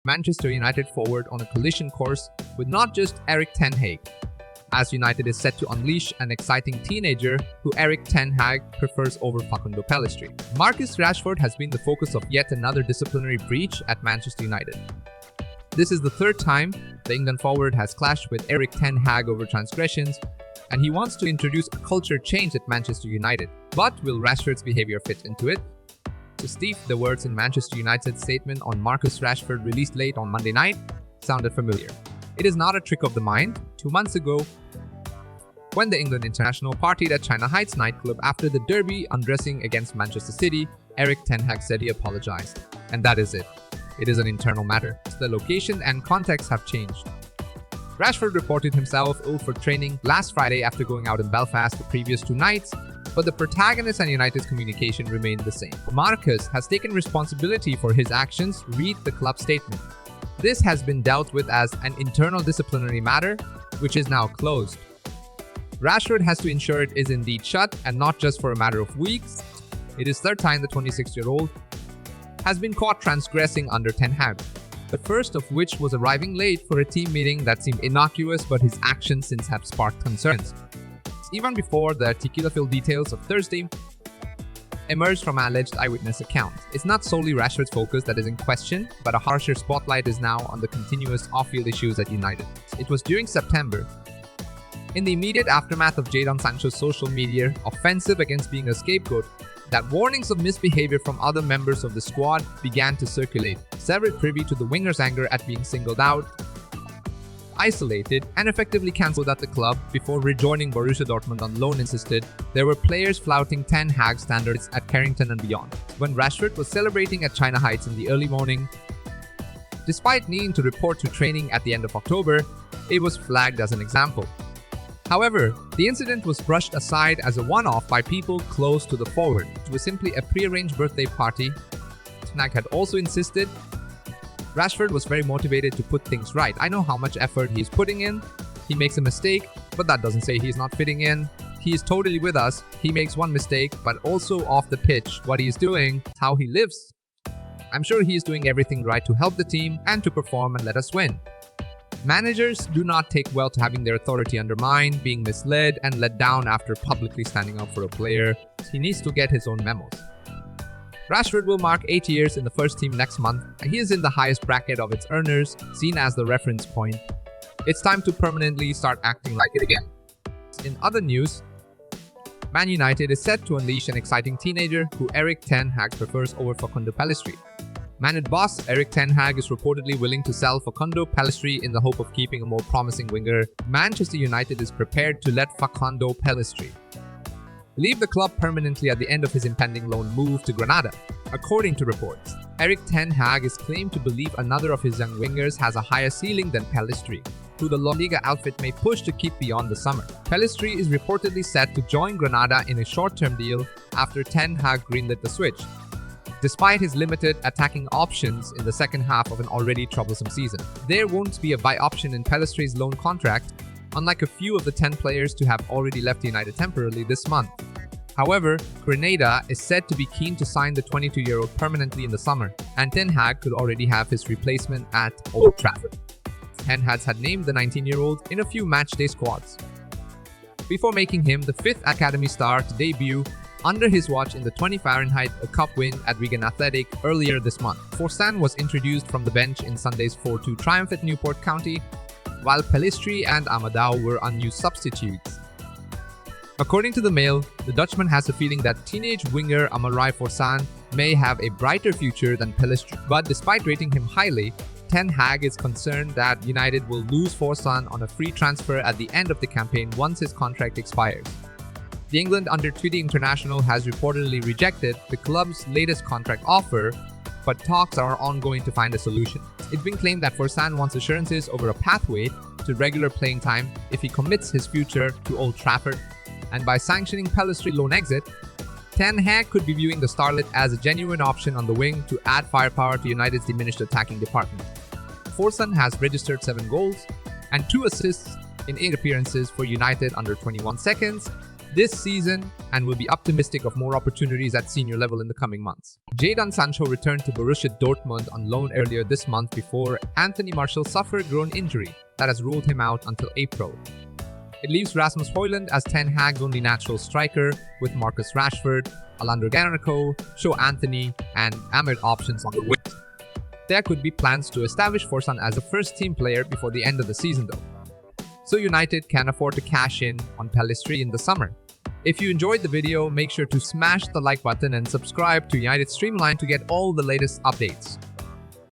Manchester United forward on a collision course with not just Erik ten Hag, as United is set to unleash an exciting teenager who Erik ten Hag prefers over Facundo Pellistri. Marcus Rashford has been the focus of yet another disciplinary breach at Manchester United. This is the third time the England forward has clashed with Erik ten Hag over transgressions, and he wants to introduce a culture change at Manchester United. But will Rashford's behavior fit into it? To Steve, the words in Manchester United's statement on Marcus Rashford released late on Monday night sounded familiar. It is not a trick of the mind. 2 months ago, when the England international partied at China Heights nightclub after the derby undressing against Manchester City, Erik ten Hag said he apologized. And that is it. It is an internal matter. The location and context have changed. Rashford reported himself ill for training last Friday after going out in Belfast the previous 2 nights, but the protagonist and United's communication remained the same. Marcus has taken responsibility for his actions, read the club statement. This has been dealt with as an internal disciplinary matter, which is now closed. Rashford has to ensure it is indeed shut, and not just for a matter of weeks. It is third time the 26-year-old has been caught transgressing under ten Hag, the first of which was arriving late for a team meeting that seemed innocuous, but his actions since have sparked concerns. Even before the tequila-filled details of Thursday emerged from alleged eyewitness accounts. It's not solely Rashford's focus that is in question, but a harsher spotlight is now on the continuous off-field issues at United. It was during September, in the immediate aftermath of Jadon Sancho's social media offensive against being a scapegoat, that warnings of misbehavior from other members of the squad began to circulate. Several privy to the winger's anger at being singled out, isolated, and effectively cancelled at the club before rejoining Borussia Dortmund on loan insisted there were players flouting ten Hag standards at Carrington and beyond. When Rashford was celebrating at China Heights in the early morning, despite needing to report to training at the end of October, it was flagged as an example. However, the incident was brushed aside as a one-off by people close to the forward. It was simply a pre-arranged birthday party. Ten Hag had also insisted Rashford was very motivated to put things right. I know how much effort he's putting in. He makes a mistake, but that doesn't say he's not fitting in. He is totally with us. He makes one mistake, but also off the pitch, what he's doing, how he lives. I'm sure he's doing everything right to help the team and to perform and let us win. Managers do not take well to having their authority undermined, being misled, and let down after publicly standing up for a player. He needs to get his own memos. Rashford will mark 8 years in the first team next month, and he is in the highest bracket of its earners, seen as the reference point. It's time to permanently start acting like it again. In other news, Man United is set to unleash an exciting teenager who Erik ten Hag prefers over Facundo Pellistri. Managed boss Erik ten Hag is reportedly willing to sell Facundo Pellistri in the hope of keeping a more promising winger. Manchester United is prepared to let Facundo Pellistri leave the club permanently at the end of his impending loan move to Granada. According to reports, Erik ten Hag is claimed to believe another of his young wingers has a higher ceiling than Pellistri, who the La Liga outfit may push to keep beyond the summer. Pellistri is reportedly set to join Granada in a short-term deal after ten Hag greenlit the switch, despite his limited attacking options in the second half of an already troublesome season. There won't be a buy option in Pellistri's loan contract, unlike a few of the 10 players to have already left United temporarily this month. However, Granada is said to be keen to sign the 22-year-old permanently in the summer, and Ten Hag could already have his replacement at Old Trafford. Ten Hag had named the 19-year-old in a few matchday squads, before making him the 5th academy star to debut under his watch in the 20 Fahrenheit a cup win at Wigan Athletic earlier this month. Forsan was introduced from the bench in Sunday's 4-2 triumph at Newport County, while Pellistri and Amadou were unused substitutes. According to the Mail, the Dutchman has a feeling that teenage winger Amaury Forsan may have a brighter future than Pellistri. But despite rating him highly, Ten Hag is concerned that United will lose Forsan on a free transfer at the end of the campaign once his contract expires. The England under-20 international has reportedly rejected the club's latest contract offer, but talks are ongoing to find a solution. It's been claimed that Forsan wants assurances over a pathway to regular playing time if he commits his future to Old Trafford, and by sanctioning Pellistri loan exit, Ten Hag could be viewing the starlet as a genuine option on the wing to add firepower to United's diminished attacking department. Forsan has registered 7 goals and 2 assists in 8 appearances for United under 21 seconds, this season and will be optimistic of more opportunities at senior level in the coming months. Jadon Sancho returned to Borussia Dortmund on loan earlier this month before Anthony Martial suffered a groin injury that has ruled him out until April. It leaves Rasmus Højlund as Ten Hag's only natural striker, with Marcus Rashford, Alejandro Garnacho, Joe Anthony, and Ahmed options on the wing. There could be plans to establish Forsan as a first-team player before the end of the season though, so United can afford to cash in on Pellistri in the summer. If you enjoyed the video, make sure to smash the like button and subscribe to United Streamline to get all the latest updates.